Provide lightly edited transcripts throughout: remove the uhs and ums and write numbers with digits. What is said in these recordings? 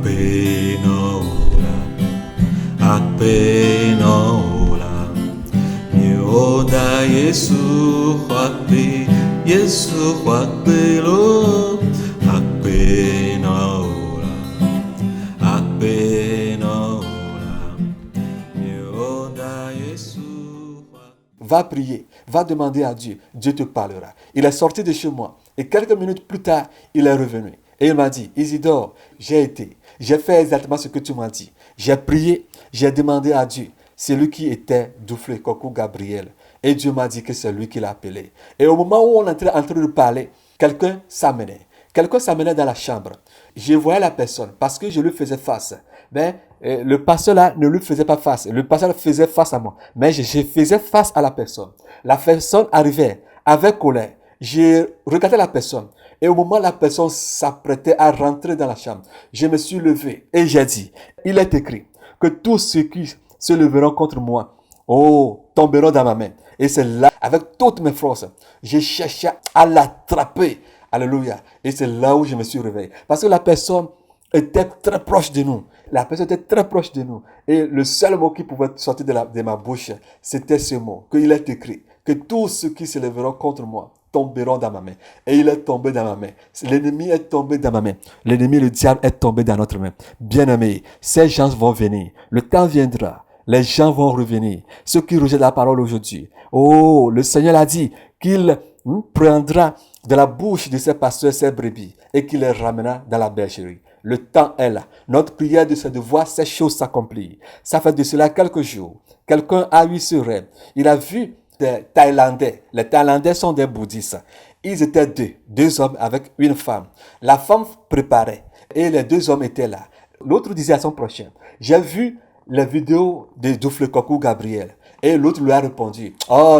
Akpenola, Akpenola, Nyoda Yesu Akpe, Yesu Akpelo, Akpenola, Akpenola, Nyoda Yesu. Va prier, va demander à Dieu, Dieu te parlera. Il est sorti de chez moi et quelques minutes plus tard, il est revenu. Et il m'a dit, Isidore, j'ai fait exactement ce que tu m'as dit. J'ai prié, j'ai demandé à Dieu. C'est lui qui était Dufle Kokou Gabriel. Et Dieu m'a dit que c'est lui qui l'a appelé. Et au moment où on était en train de parler, quelqu'un s'amenait. Quelqu'un s'amenait dans la chambre. Je voyais la personne parce que je lui faisais face. Mais le pasteur là ne lui faisait pas face. Le pasteur faisait face à moi. Mais je faisais face à la personne. La personne arrivait avec colère. J'ai regardé la personne. Et au moment où la personne s'apprêtait à rentrer dans la chambre, je me suis levé et j'ai dit, il est écrit que tous ceux qui se leveront contre moi, tomberont dans ma main. Et c'est là, avec toutes mes forces, j'ai cherché à l'attraper. Alléluia. Et c'est là où je me suis réveillé. Parce que la personne était très proche de nous. La personne était très proche de nous. Et le seul mot qui pouvait sortir de ma bouche, c'était ce mot, qu'il est écrit, que tous ceux qui se lèveront contre moi tomberont dans ma main. Et il est tombé dans ma main. L'ennemi est tombé dans ma main. L'ennemi, le diable, est tombé dans notre main. Bien-aimés, ces gens vont venir. Le temps viendra. Les gens vont revenir. Ceux qui rejettent la parole aujourd'hui. Le Seigneur a dit qu'il prendra de la bouche de ses pasteurs ses brebis et qu'il les ramènera dans la bergerie. Le temps est là. Notre prière, c'est de voir ces choses s'accomplir. Ça fait de cela quelques jours. Quelqu'un a eu ce rêve. Il a vu des Thaïlandais. Les Thaïlandais sont des bouddhistes. Ils étaient deux hommes avec une femme. La femme préparait et les deux hommes étaient là. L'autre disait à son prochain, j'ai vu les vidéos de Dufle Kokou Gabriel. Et l'autre lui a répondu,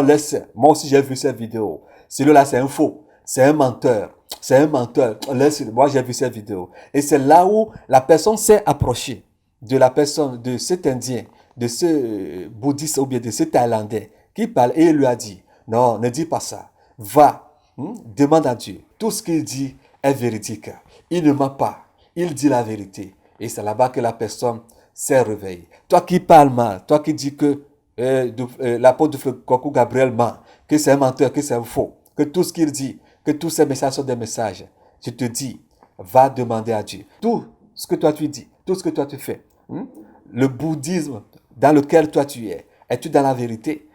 laisse, moi aussi j'ai vu ces vidéos. Celui-là c'est un faux, c'est un menteur. C'est un menteur. Laisse, moi j'ai vu ces vidéos. Et c'est là où la personne s'est approchée de la personne, de cet Indien, de ce bouddhiste ou bien de ce Thaïlandais qui parle et il lui a dit, non, ne dis pas ça. Va, demande à Dieu. Tout ce qu'il dit est véridique. Il ne ment pas. Il dit la vérité. Et c'est là-bas que la personne s'est réveillée. Toi qui parles mal, toi qui dis que l'apôtre de Kokou Gabriel ment, que c'est un menteur, que c'est un faux, que tout ce qu'il dit, que tous ces messages sont des messages, je te dis, va demander à Dieu. Tout ce que toi tu dis, tout ce que toi tu fais, le bouddhisme dans lequel toi tu es-tu dans la vérité?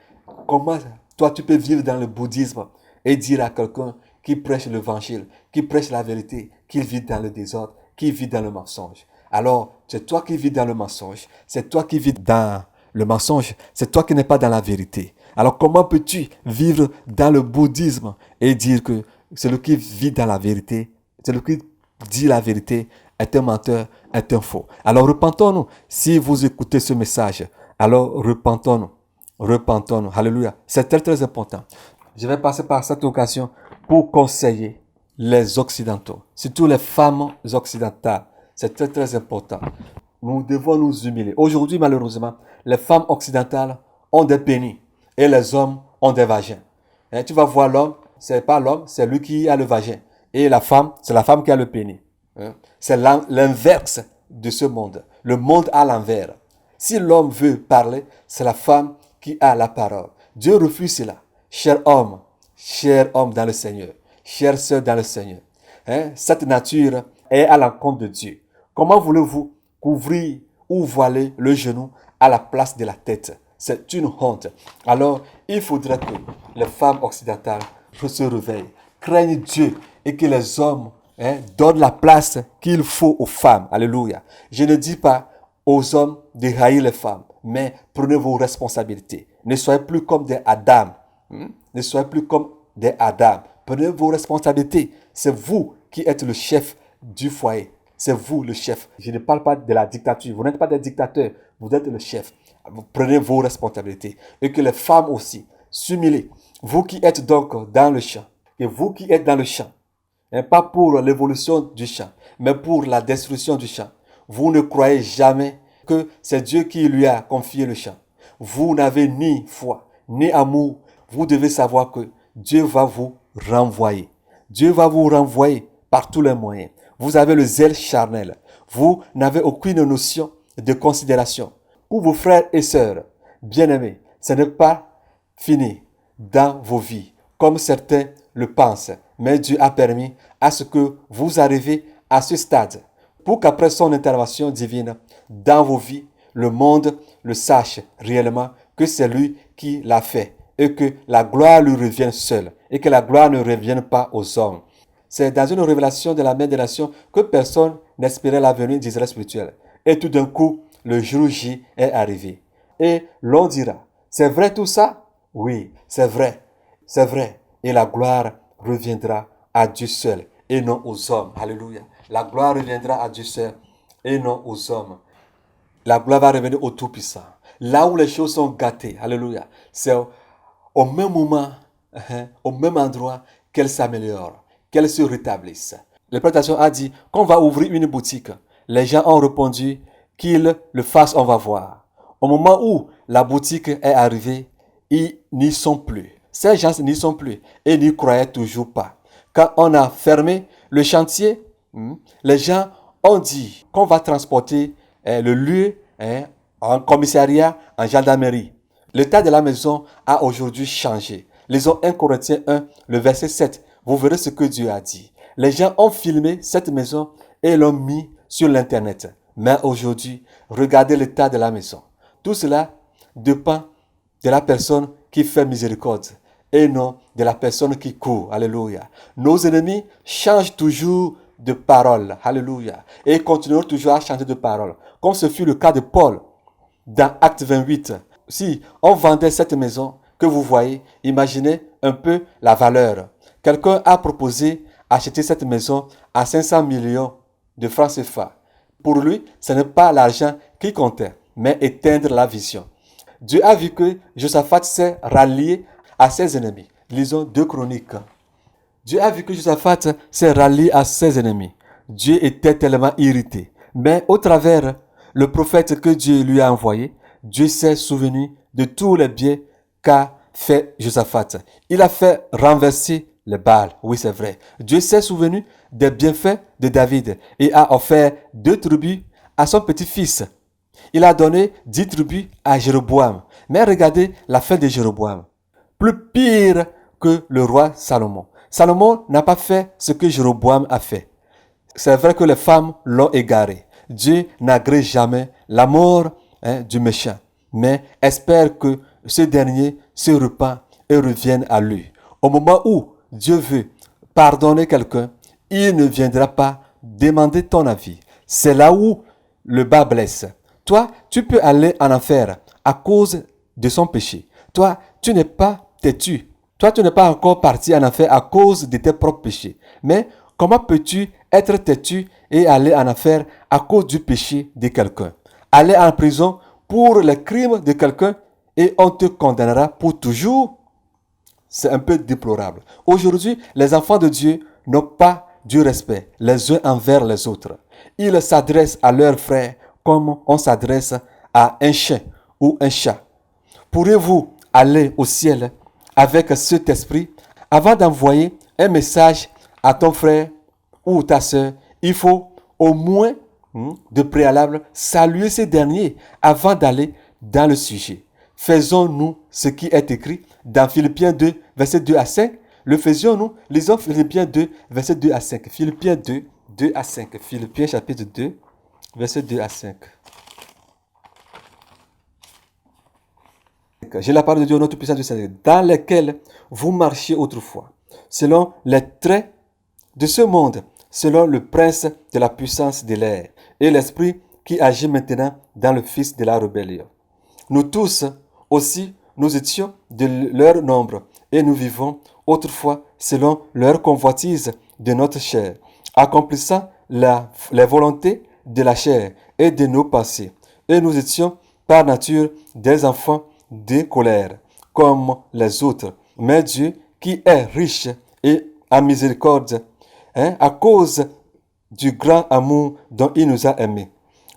Comment toi tu peux vivre dans le bouddhisme et dire à quelqu'un qui prêche l'évangile, qui prêche la vérité, qu'il vit dans le désordre, qu'il vit dans le mensonge? Alors, c'est toi qui vis dans le mensonge, c'est toi qui vis dans le mensonge, c'est toi qui n'es pas dans la vérité. Alors, comment peux-tu vivre dans le bouddhisme et dire que celui qui vit dans la vérité, celui qui dit la vérité est un menteur, est un faux? Alors, repentons-nous. Si vous écoutez ce message, alors repentons-nous. Repentons-nous. Alléluia. C'est très, très important. Je vais passer par cette occasion pour conseiller les Occidentaux, surtout les femmes occidentales. C'est très, très important. Nous devons nous humilier. Aujourd'hui, malheureusement, les femmes occidentales ont des pénis et les hommes ont des vagins. Et tu vas voir l'homme, c'est pas l'homme, c'est lui qui a le vagin. Et la femme, c'est la femme qui a le pénis. C'est l'inverse de ce monde. Le monde à l'envers. Si l'homme veut parler, c'est la femme qui a la parole. Dieu refuse cela. Cher homme dans le Seigneur, chère sœur dans le Seigneur, cette nature est à l'encontre de Dieu. Comment voulez-vous couvrir ou voiler le genou à la place de la tête? C'est une honte. Alors, il faudrait que les femmes occidentales se réveillent, craignent Dieu et que les hommes donnent la place qu'il faut aux femmes. Alléluia. Je ne dis pas aux hommes de haïr les femmes, mais prenez vos responsabilités. Ne soyez plus comme des Adam. Ne soyez plus comme des Adam. Prenez vos responsabilités. C'est vous qui êtes le chef du foyer. C'est vous le chef. Je ne parle pas de la dictature. Vous n'êtes pas des dictateurs. Vous êtes le chef. Vous prenez vos responsabilités. Et que les femmes aussi s'humilient. Vous qui êtes donc dans le champ. Et vous qui êtes dans le champ. Pas pour l'évolution du champ, mais pour la destruction du champ. Vous ne croyez jamais que c'est Dieu qui lui a confié le champ. Vous n'avez ni foi, ni amour. Vous devez savoir que Dieu va vous renvoyer. Dieu va vous renvoyer par tous les moyens. Vous avez le zèle charnel. Vous n'avez aucune notion de considération. Pour vos frères et sœurs, bien-aimés, ce n'est pas fini dans vos vies, comme certains le pensent. Mais Dieu a permis à ce que vous arriviez à ce stade pour qu'après son intervention divine dans vos vies, le monde le sache réellement que c'est lui qui l'a fait et que la gloire lui revient seule et que la gloire ne revienne pas aux hommes. C'est dans une révélation de la main des nations que personne n'espérait la venue d'Israël spirituel. Et tout d'un coup, le jour J est arrivé. Et l'on dira, c'est vrai tout ça? Oui, c'est vrai. C'est vrai. Et la gloire reviendra à Dieu seul et non aux hommes. Alléluia. La gloire reviendra à Dieu seul et non aux hommes. La gloire va revenir au Tout-Puissant. Là où les choses sont gâtées, alléluia, c'est au même moment, au même endroit qu'elles s'améliorent, qu'elles se rétablissent. Le prédicateur a dit qu'on va ouvrir une boutique. Les gens ont répondu qu'ils le fassent, on va voir. Au moment où la boutique est arrivée, ils n'y sont plus. Ces gens n'y sont plus et n'y croyaient toujours pas. Quand on a fermé le chantier, les gens ont dit qu'on va transporter le lieu en commissariat, en gendarmerie. L'état de la maison a aujourd'hui changé. Lisons 1 Corinthiens 1, le verset 7. Vous verrez ce que Dieu a dit. Les gens ont filmé cette maison et l'ont mis sur l'internet. Mais aujourd'hui, regardez l'état de la maison. Tout cela dépend de la personne qui fait miséricorde et non de la personne qui court. Alléluia. Nos ennemis changent toujours de parole. Alléluia. Et continueront toujours à changer de parole. Comme ce fut le cas de Paul dans Acte 28. Si on vendait cette maison que vous voyez, imaginez un peu la valeur. Quelqu'un a proposé acheter cette maison à 500 millions de francs CFA. Pour lui, ce n'est pas l'argent qui comptait, mais éteindre la vision. Dieu a vu que Josaphat s'est rallié à ses ennemis. Lisons 2 Chroniques. Dieu a vu que Josaphat s'est rallié à ses ennemis. Dieu était tellement irrité. Mais au travers le prophète que Dieu lui a envoyé, Dieu s'est souvenu de tous les biens qu'a fait Josaphat. Il a fait renverser le Baal. Oui, c'est vrai. Dieu s'est souvenu des bienfaits de David et a offert 2 tribus à son petit-fils. Il a donné 10 tribus à Jéroboam. Mais regardez la fin de Jéroboam. Plus pire que le roi Salomon. Salomon n'a pas fait ce que Jéroboam a fait. C'est vrai que les femmes l'ont égaré. Dieu n'agrée jamais la mort du méchant, mais espère que ce dernier se repent et revienne à lui. Au moment où Dieu veut pardonner quelqu'un, il ne viendra pas demander ton avis. C'est là où le bas blesse. Toi, tu peux aller en enfer à cause de son péché. Toi, tu n'es pas têtu. Toi, tu n'es pas encore parti en enfer à cause de tes propres péchés. Mais comment peux-tu être têtu et aller en enfer à cause du péché de quelqu'un? Aller en prison pour les crimes de quelqu'un et on te condamnera pour toujours? C'est un peu déplorable. Aujourd'hui, les enfants de Dieu n'ont pas du respect les uns envers les autres. Ils s'adressent à leurs frères comme on s'adresse à un chien ou un chat. Pourriez-vous aller au ciel avec cet esprit? Avant d'envoyer un message à ton frère ou ta soeur, il faut au moins de préalable saluer ces derniers avant d'aller dans le sujet. Faisons-nous ce qui est écrit dans Philippiens 2, verset 2 à 5. Le faisions-nous? Lisons Philippiens 2, verset 2 à 5. Philippiens 2, 2 à 5. Philippiens chapitre 2, verset 2 à 5. J'ai la parole de Dieu, notre puissance du Seigneur, dans lesquels vous marchiez autrefois, selon les traits de ce monde, selon le prince de la puissance de l'air et l'esprit qui agit maintenant dans le fils de la rébellion. Nous tous aussi, nous étions de leur nombre et nous vivons autrefois selon leur convoitise de notre chair, accomplissant les volontés de la chair et de nos pensées. Et nous étions par nature des enfants de colère, comme les autres. Mais Dieu, qui est riche et en miséricorde, à cause du grand amour dont il nous a aimés,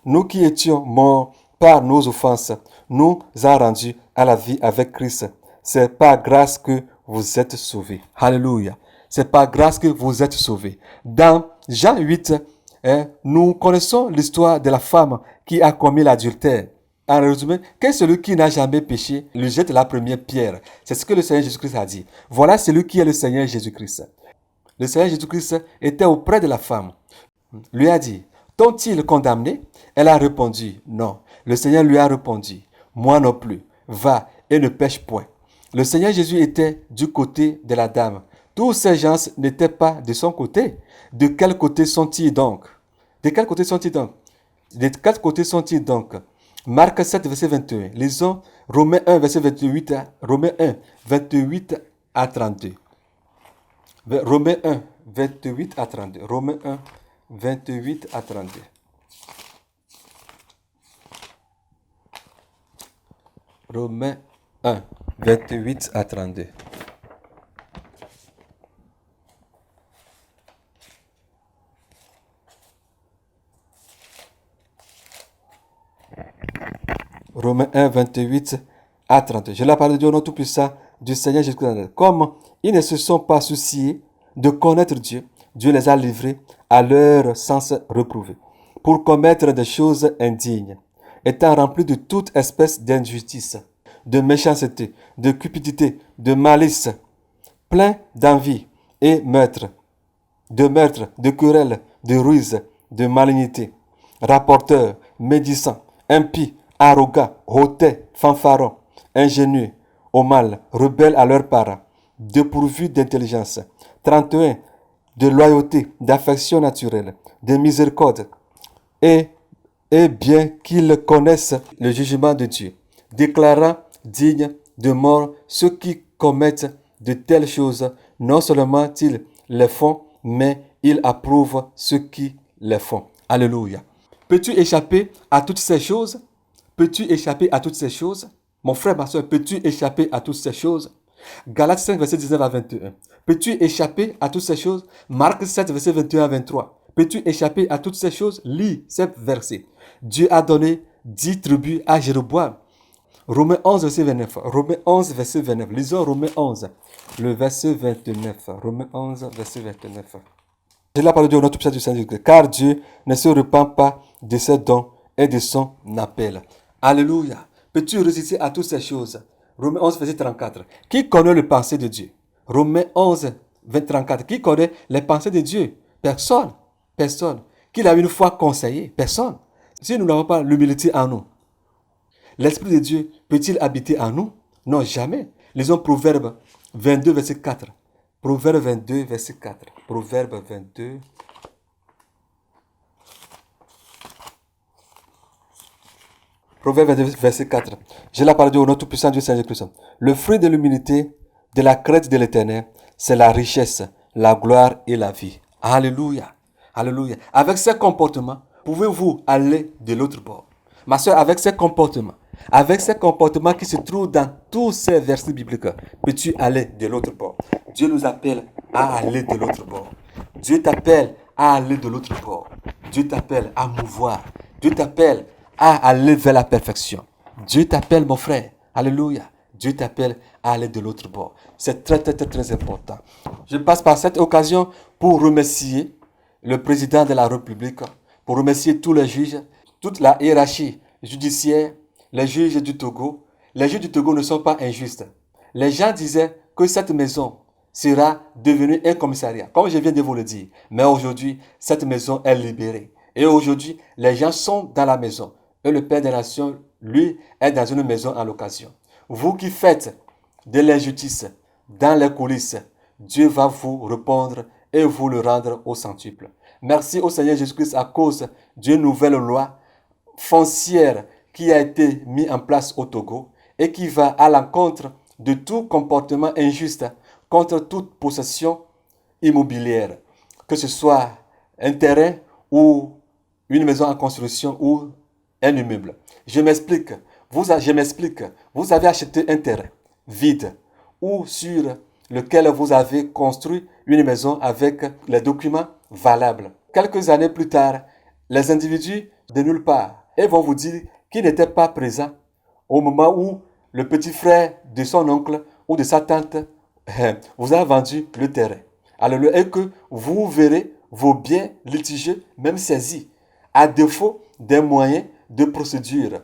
nous qui étions morts par nos offenses, nous a rendus à la vie avec Christ. C'est par grâce que vous êtes sauvés. Alléluia. C'est par grâce que vous êtes sauvés. Dans Jean 8, nous connaissons l'histoire de la femme qui a commis l'adultère. En résumé, qu'est celui qui n'a jamais péché lui jette la première pierre. C'est ce que le Seigneur Jésus-Christ a dit. Voilà celui qui est le Seigneur Jésus-Christ. Le Seigneur Jésus-Christ était auprès de la femme. Lui a dit, t'ont-ils condamné? Elle a répondu, non. Le Seigneur lui a répondu, moi non plus. Va et ne pêche point. Le Seigneur Jésus était du côté de la dame. Tous ces gens n'étaient pas de son côté. De quel côté sont-ils donc? De quel côté sont-ils donc? De quel côté sont-ils donc? Marc 7, verset 21. Lisons Romains 1, verset 28 Romains 1, 28 à 32. Romains 1, 28 à 32. Romains 1, 28 à 32. Romains 1, 28 à 32. Romains 1, 28 à 32. Je la parole de Dieu au nom tout-puissant du Seigneur Jésus-Christ. Comme ils ne se sont pas souciés de connaître Dieu, Dieu les a livrés à leur sens reprouvé pour commettre des choses indignes, étant remplis de toute espèce d'injustice, de méchanceté, de cupidité, de malice, pleins d'envie et de querelles, de ruse, de malignité, rapporteurs, médisants, impies, arrogants, hautains, fanfarons, ingénieux, au mal, rebelles à leurs parents, dépourvus d'intelligence, 31, de loyauté, d'affection naturelle, de miséricorde, et bien qu'ils connaissent le jugement de Dieu, déclarant dignes de mort ceux qui commettent de telles choses, non seulement ils les font, mais ils approuvent ceux qui les font. Alléluia. Peux-tu échapper à toutes ces choses? Peux-tu échapper à toutes ces choses? Mon frère, ma soeur, peux-tu échapper à toutes ces choses? Galates 5, verset 19 à 21. Peux-tu échapper à toutes ces choses? Marc 7, verset 21 à 23. Peux-tu échapper à toutes ces choses? Lis ces versets. Dieu a donné 10 tribus à Jéroboam. Romains 11, verset 29. Romains 11, verset 29. Lisons Romains 11, le verset 29. Romains 11, verset 29. Je la parole de Dieu au nom tout-puissant du Seigneur Jésus-Christ. Car Dieu ne se repent pas de ses dons et de son appel. Alléluia. Peux-tu résister à toutes ces choses? Romains 11, verset 34. Qui connaît les pensées de Dieu? Romains 11, verset 34. Qui connaît les pensées de Dieu? Personne. Personne. Qui l'a une fois conseillé? Personne. Si nous n'avons pas l'humilité en nous, l'Esprit de Dieu peut-il habiter en nous? Non, jamais. Lisons Proverbe 22, verset 4. Proverbe 22, verset 4. Proverbe 22. Proverbe 22, verset 4. Je la parole de Dieu au nom tout-puissant du Seigneur Christ. Le fruit de l'humilité, de la crainte de l'Éternel, c'est la richesse, la gloire et la vie. Alléluia. Alléluia. Avec ces comportements, pouvez-vous aller de l'autre bord? Ma soeur, avec ces comportements qui se trouvent dans tous ces versets bibliques, peux-tu aller de l'autre bord? Dieu nous appelle à aller de l'autre bord. Dieu t'appelle à aller de l'autre bord. Dieu t'appelle à mouvoir. Dieu t'appelle à aller vers la perfection. Dieu t'appelle, mon frère. Alléluia. Dieu t'appelle à aller de l'autre bord. C'est très, très, très, très important. Je passe par cette occasion pour remercier le président de la République, pour remercier tous les juges, toute la hiérarchie judiciaire, les juges du Togo. Les juges du Togo ne sont pas injustes. Les gens disaient que cette maison sera devenue un commissariat, comme je viens de vous le dire. Mais aujourd'hui, cette maison est libérée. Et aujourd'hui, les gens sont dans la maison. Et le Père des Nations, lui, est dans une maison en location. Vous qui faites de l'injustice dans les coulisses, Dieu va vous répondre et vous le rendre au centuple. Merci au Seigneur Jésus-Christ à cause d'une nouvelle loi foncière qui a été mise en place au Togo et qui va à l'encontre de tout comportement injuste contre toute possession immobilière, que ce soit un terrain ou une maison en construction ou un immeuble. Je m'explique. Vous avez acheté un terrain vide ou sur lequel vous avez construit une maison avec les documents valables. Quelques années plus tard, les individus de nulle part vont vous dire qu'ils n'étaient pas présents au moment où le petit frère de son oncle ou de sa tante vous a vendu le terrain. Alors, et que vous verrez vos biens litigieux, même saisis, à défaut des moyens de procédure.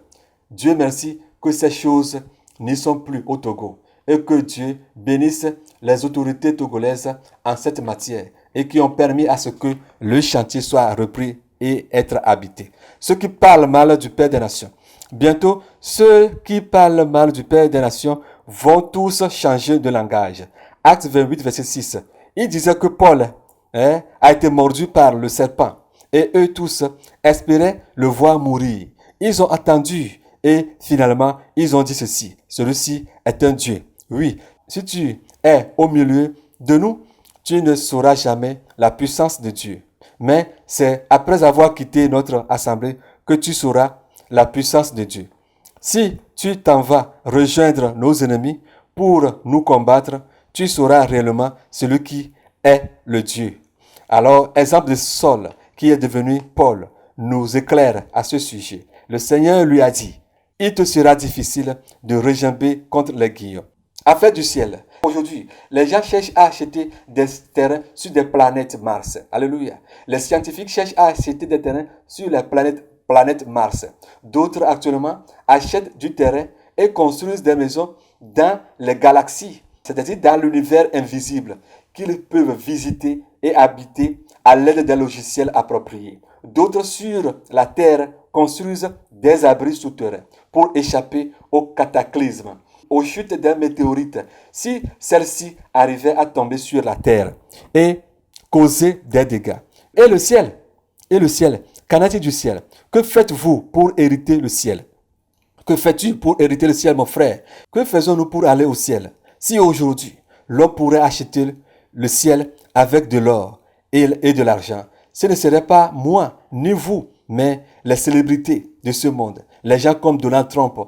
Dieu merci que ces choses n'y sont plus au Togo et que Dieu bénisse les autorités togolaises en cette matière et qui ont permis à ce que le chantier soit repris et être habité. Ceux qui parlent mal du Père des Nations. Bientôt, ceux qui parlent mal du Père des Nations vont tous changer de langage. Acte 28, verset 6. Il disait que Paul a été mordu par le serpent et eux tous espéraient le voir mourir. Ils ont attendu et finalement, ils ont dit ceci. Celui-ci est un Dieu. Oui, si tu es au milieu de nous, tu ne sauras jamais la puissance de Dieu. Mais c'est après avoir quitté notre assemblée que tu sauras la puissance de Dieu. Si tu t'en vas rejoindre nos ennemis pour nous combattre, tu sauras réellement celui qui est le Dieu. Alors, exemple de Saul, qui est devenu Paul, nous éclaire à ce sujet. Le Seigneur lui a dit, il te sera difficile de regimber contre les guillons. Affaire du ciel. Aujourd'hui, les gens cherchent à acheter des terrains sur des planètes Mars. Alléluia. Les scientifiques cherchent à acheter des terrains sur les planète Mars. D'autres actuellement achètent du terrain et construisent des maisons dans les galaxies, c'est-à-dire dans l'univers invisible, qu'ils peuvent visiter et habiter à l'aide des logiciels appropriés. D'autres sur la Terre construisent des abris souterrains pour échapper aux cataclysmes, aux chutes d'un météorite, si celle-ci arrivait à tomber sur la Terre et causer des dégâts. Et le ciel, qu'en est-il du ciel? Que faites-vous pour hériter le ciel? Que fais-tu pour hériter le ciel, mon frère? Que faisons-nous pour aller au ciel? Si aujourd'hui, l'homme pourrait acheter le ciel avec de l'or et de l'argent, ce ne serait pas moi, ni vous, mais les célébrités de ce monde. Les gens comme Donald Trump,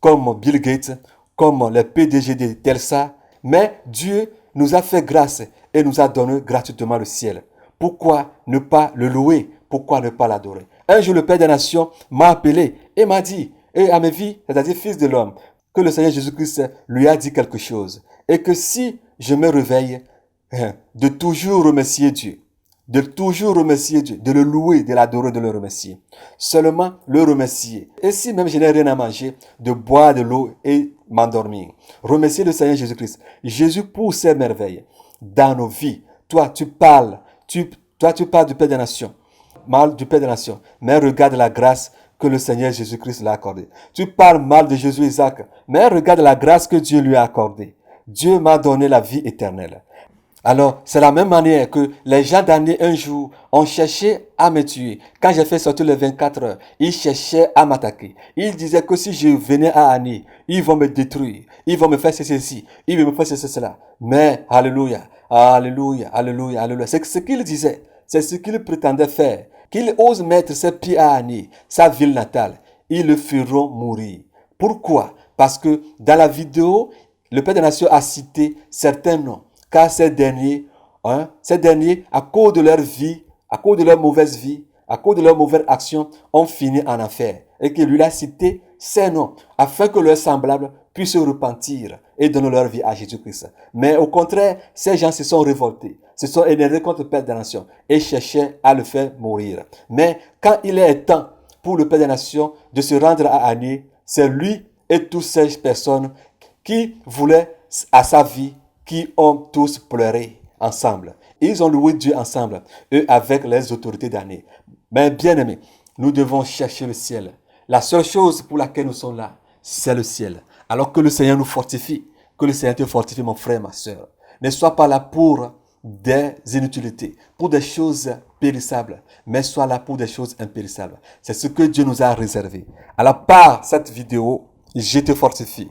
comme Bill Gates, comme les PDG de Telsa. Mais Dieu nous a fait grâce et nous a donné gratuitement le ciel. Pourquoi ne pas le louer? Pourquoi ne pas l'adorer? Un jour, le Père des Nations m'a appelé et m'a dit, et à mes vies, c'est-à-dire fils de l'homme, que le Seigneur Jésus-Christ lui a dit quelque chose. Et que si je me réveille, de toujours remercier Dieu, de toujours remercier Dieu, de le louer, de l'adorer, de le remercier. Seulement le remercier. Et si même je n'ai rien à manger, de boire de l'eau et m'endormir. Remercier le Seigneur Jésus-Christ. Jésus pour ses merveilles dans nos vies. Toi, tu parles du Père des Nations. Mal du Père des Nations. Mais regarde la grâce que le Seigneur Jésus-Christ l'a accordée. Tu parles mal de Jésus Isaac. Mais regarde la grâce que Dieu lui a accordée. Dieu m'a donné la vie éternelle. Alors, c'est la même manière que les gens d'année un jour ont cherché à me tuer. Quand j'ai fait sortir les 24 heures, ils cherchaient à m'attaquer. Ils disaient que si je venais à Annie, ils vont me détruire. Ils vont me faire ceci, ils vont me faire cela. Mais, alléluia, alléluia, alléluia, alléluia. C'est ce qu'ils disaient. C'est ce qu'ils prétendaient faire. Qu'ils osent mettre ses pieds à Annie, sa ville natale. Ils le feront mourir. Pourquoi? Parce que dans la vidéo, le Père des Nations a cité certains noms. Car ces derniers, à cause de leur vie, à cause de leur mauvaise vie, à cause de leur mauvaise action, ont fini en enfer. Et qu'il lui a cité ces noms, afin que leurs semblables puissent se repentir et donner leur vie à Jésus-Christ. Mais au contraire, ces gens se sont révoltés, se sont énervés contre le Père des Nations et cherchaient à le faire mourir. Mais quand il est temps pour le Père des Nations de se rendre à Annie, c'est lui et toutes ces personnes qui voulaient à sa vie, qui ont tous pleuré ensemble. Ils ont loué Dieu ensemble, eux avec les autorités d'année. Mais bien aimés, nous devons chercher le ciel. La seule chose pour laquelle nous sommes là, c'est le ciel. Alors que le Seigneur nous fortifie, que le Seigneur te fortifie, mon frère, ma soeur. Ne sois pas là pour des inutilités, pour des choses périssables, mais sois là pour des choses impérissables. C'est ce que Dieu nous a réservé. À la part cette vidéo, je te fortifie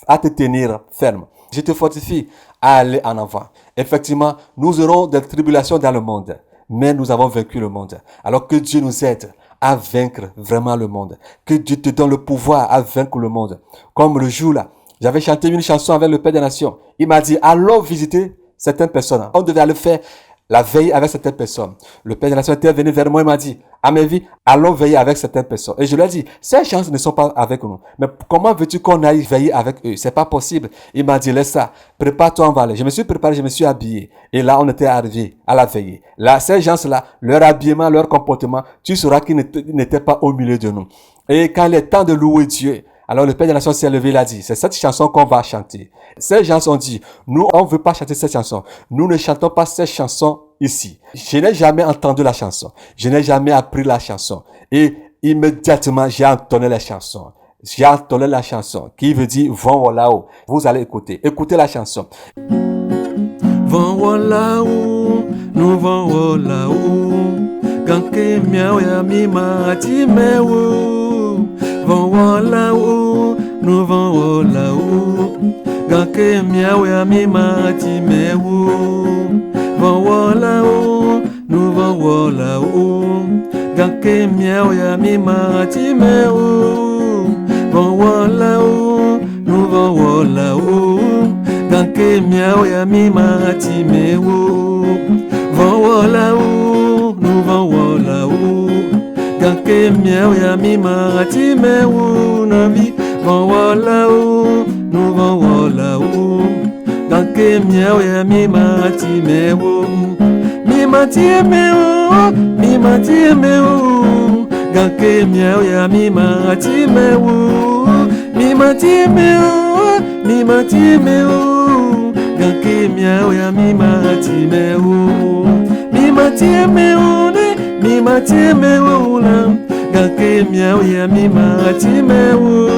à te tenir ferme. Je te fortifie à aller en avant. Effectivement, nous aurons des tribulations dans le monde, mais nous avons vaincu le monde. Alors que Dieu nous aide à vaincre vraiment le monde. Que Dieu te donne le pouvoir à vaincre le monde. Comme le jour là, j'avais chanté une chanson avec le Père des Nations. Il m'a dit, allons visiter certaines personnes. On devait aller faire la veille avec certaines personnes. Le Père de la Nation était venu vers moi et m'a dit, à mes vies, allons veiller avec certaines personnes. Et je lui ai dit, ces gens ne sont pas avec nous. Mais comment veux-tu qu'on aille veiller avec eux? C'est pas possible. Il m'a dit, laisse ça, prépare-toi, on va aller. Je me suis préparé, je me suis habillé. Et là, on était arrivé à la veillée. Là, ces gens-là, leur habillement, leur comportement, tu sauras qu'ils n'étaient pas au milieu de nous. Et quand il est temps de louer Dieu, alors le Père de la Nation s'est levé, il a dit, c'est cette chanson qu'on va chanter. Ces gens ont dit, nous, on ne veut pas chanter cette chanson. Nous ne chantons pas cette chanson ici. Je n'ai jamais entendu la chanson. Je n'ai jamais appris la chanson. Et immédiatement, j'ai entonné la chanson. J'ai entonné la chanson qui veut dire, vont là-haut. Vous allez écouter. Écoutez la chanson. Vão là-haut, nous vont là-haut. Ganke miao ya mi mati mewo. Vão là-haut, nous vont là-haut. Ganke miao ya mi mati mewo. Vão là-haut, nous vont là-haut. Ganke miao ya mi mati mewo. Vão là-haut, nous vont là-haut. Ganke miao ya mi mati mewo. Vão là-haut, nous vont là-haut. Ganke miao ya mi mati mewo. Navi vão là-haut, nous vont là-haut. Ganke miao ya mi mati mewo. Mi mati mewo, mi mati mewo. Ganke miao ya mi mati mewo. Mi mati mewo, mi mati mewo. Ganke miao ya mi mati mewo. Mi mati mewo ne, mi mati mewo la. Ganke miao ya mi mati mewo.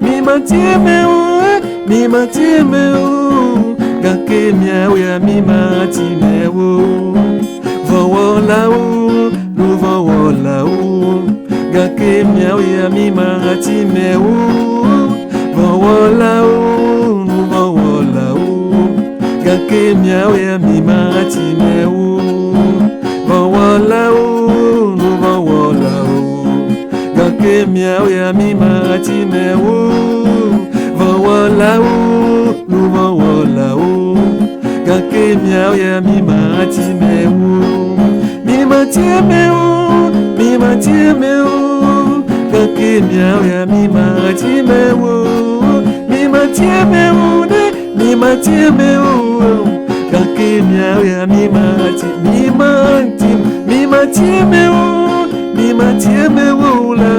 Mi mati mewo, mi mati mewo. Ganke miao ya mi mati mewo. Vão là-haut, nous vont là-haut. Ganke miao ya mi mati mewo. Vão là-haut, nous vont là-haut. Ganke miao ya mi mati mewo. Vão là-haut, nous vont là-haut. Ganke miao ya mi mati mewo. Vão là-haut, nous vont là-haut. Ganke miao ya mi mati mewo. Mi mati mewo, mi mati mewo. Ganke miao ya mi mati mewo. Mi mati mewo ne, mi mati mewo. Ganke miao ya mi mati, mi mati mewo. Mi mati mewo la.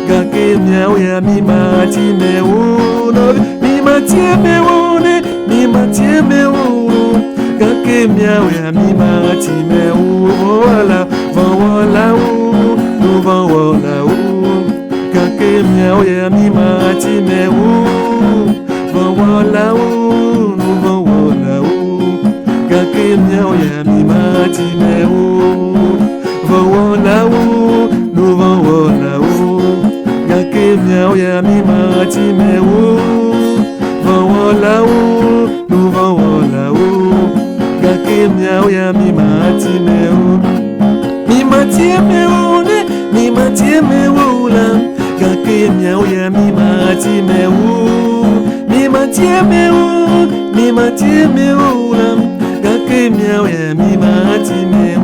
Ganke miao ya mi mati mewo. Mi mati mewo ne, mi mati mewo. Ganke miao ya mi mati mewo. Voilà, vão là-haut, nous vont là-haut. Ganke miao ya mi mati mewo. Vão là-haut, nous vont là-haut. Ganke miao ya mi mati mewo. Vão là-haut, nous vont là-haut. Ganke miao ya mi mati mewo. Vão là-haut, nous vont là-haut. Ganke miao ya mi mati mewo. Mi mati mewo ne, mi mati mewo la. Ganke miao ya mi mati mewo. Mi mati mewo, mi mati mewo la. Ganke miao ya mi mati mewo.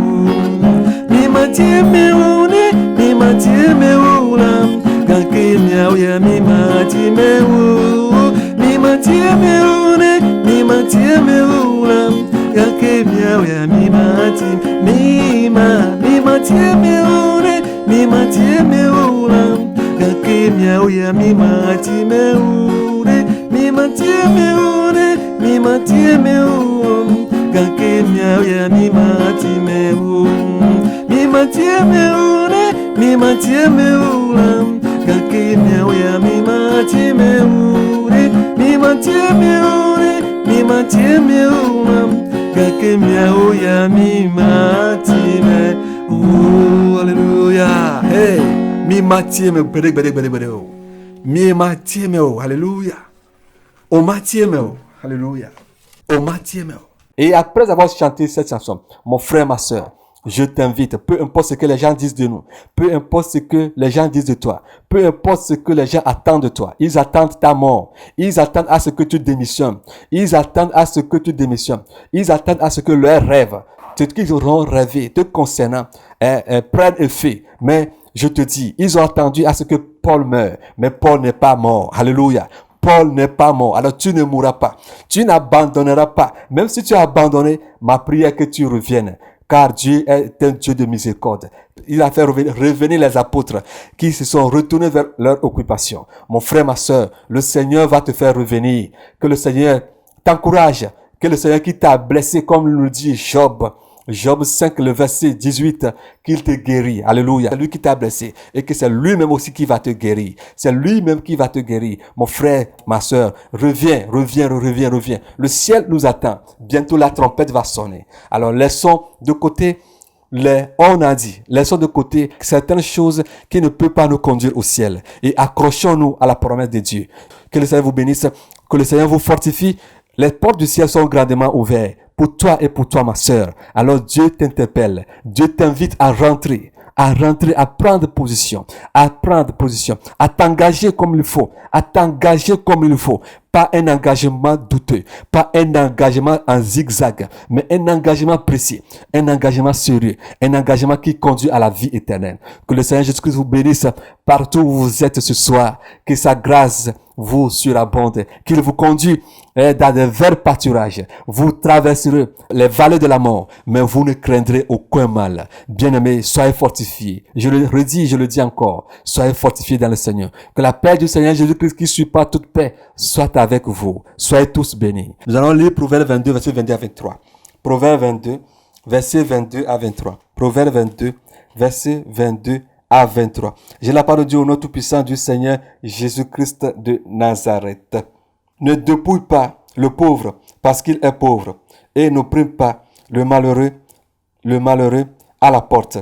Mi mati mewo ne, mi mati mewo la. Ganke miao ya mi mati mewo. Mi mati mewo ne, mi mati mewo la. Ganke miao ya mi mati, mi mati mewo ne, mi mati mewo la. Ganke miao ya mi mati mewo ne, mi mati mewo ne, mi mati mewo. Ganke miao ya mi mati mewo. Mi mati mewo ne, mi mati mewo la. Ganke miao ya mi mati mewo ne, mi mati mewo ne, mi mati mewo la. Ganke miao ya mi mati mewo. Alléluia. Hey, mi mati mewo. Bede. Mi mati mewo. Alléluia. O mati mewo. Alléluia. O mati mewo. Et après avoir chanté cette chanson, mon frère, ma soeur, je t'invite, peu importe ce que les gens disent de nous, peu importe ce que les gens disent de toi, peu importe ce que les gens attendent de toi, ils attendent ta mort, ils attendent à ce que tu démissionnes, ils attendent à ce que tu démissionnes, ils attendent à ce que leurs rêves ce qu'ils auront rêvé te concernant prennent effet. Mais je te dis, ils ont attendu à ce que Paul meure, mais Paul n'est pas mort. Alléluia. Paul n'est pas mort. Alors tu ne mourras pas. Tu n'abandonneras pas. Même si tu as abandonné, ma prière est que tu reviennes. Car Dieu est un Dieu de miséricorde. Il a fait revenir les apôtres qui se sont retournés vers leur occupation. Mon frère, ma soeur, le Seigneur va te faire revenir. Que le Seigneur t'encourage. Que le Seigneur qui t'a blessé, comme le dit Job, Job 5, le verset 18, qu'il te guérit. Alléluia. C'est lui qui t'a blessé. Et que c'est lui-même aussi qui va te guérir. C'est lui-même qui va te guérir. Mon frère, ma soeur, reviens. Le ciel nous attend. Bientôt la trompette va sonner. Alors laissons de côté laissons de côté certaines choses qui ne peuvent pas nous conduire au ciel. Et accrochons-nous à la promesse de Dieu. Que le Seigneur vous bénisse. Que le Seigneur vous fortifie. Les portes du ciel sont grandement ouvertes pour toi et pour toi, ma sœur. Alors Dieu t'interpelle. Dieu t'invite à rentrer, à prendre position, à t'engager comme il faut, Pas un engagement douteux, pas un engagement en zigzag, mais un engagement précis, un engagement sérieux, un engagement qui conduit à la vie éternelle. Que le Seigneur Jésus-Christ vous bénisse partout où vous êtes ce soir. Que sa grâce vous surabonde, qu'il vous conduit dans de verts pâturages. Vous traverserez les vallées de la mort, mais vous ne craindrez aucun mal. Bien-aimés, soyez fortifiés. Je le redis, je le dis encore. Soyez fortifiés dans le Seigneur. Que la paix du Seigneur Jésus-Christ qui suit pas toute paix soit avec vous. Soyez tous bénis. Nous allons lire Proverbe 22, verset 22 à 23. Proverbe 22, verset 22 à 23. Proverbe 22, verset 22 à 23. J'ai la parole de Dieu au nom tout-puissant du Seigneur Jésus-Christ de Nazareth. Ne dépouille pas le pauvre parce qu'il est pauvre et n'opprime pas le malheureux à la porte,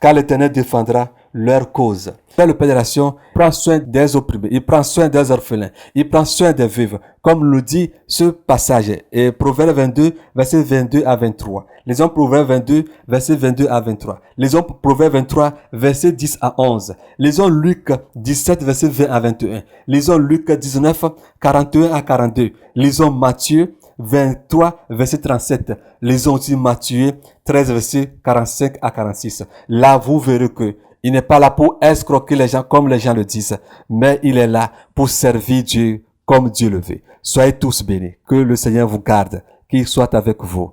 car l'Éternel défendra leur cause. Le Père de la Nation prend soin des opprimés, il prend soin des orphelins, il prend soin des veuves, comme le dit ce passage. Et Proverbe 22, verset 22 à 23. Lisons Proverbe 22, verset 22 à 23. Lisons Proverbe 23, verset 10 à 11. Lisons Luc 17, verset 20 à 21. Lisons Luc 19, 41 à 42. Lisons Matthieu 23, verset 37. Lisons aussi Matthieu 13, verset 45 à 46. Là, vous verrez que il n'est pas là pour escroquer les gens comme les gens le disent, mais il est là pour servir Dieu comme Dieu le veut. Soyez tous bénis. Que le Seigneur vous garde, qu'il soit avec vous.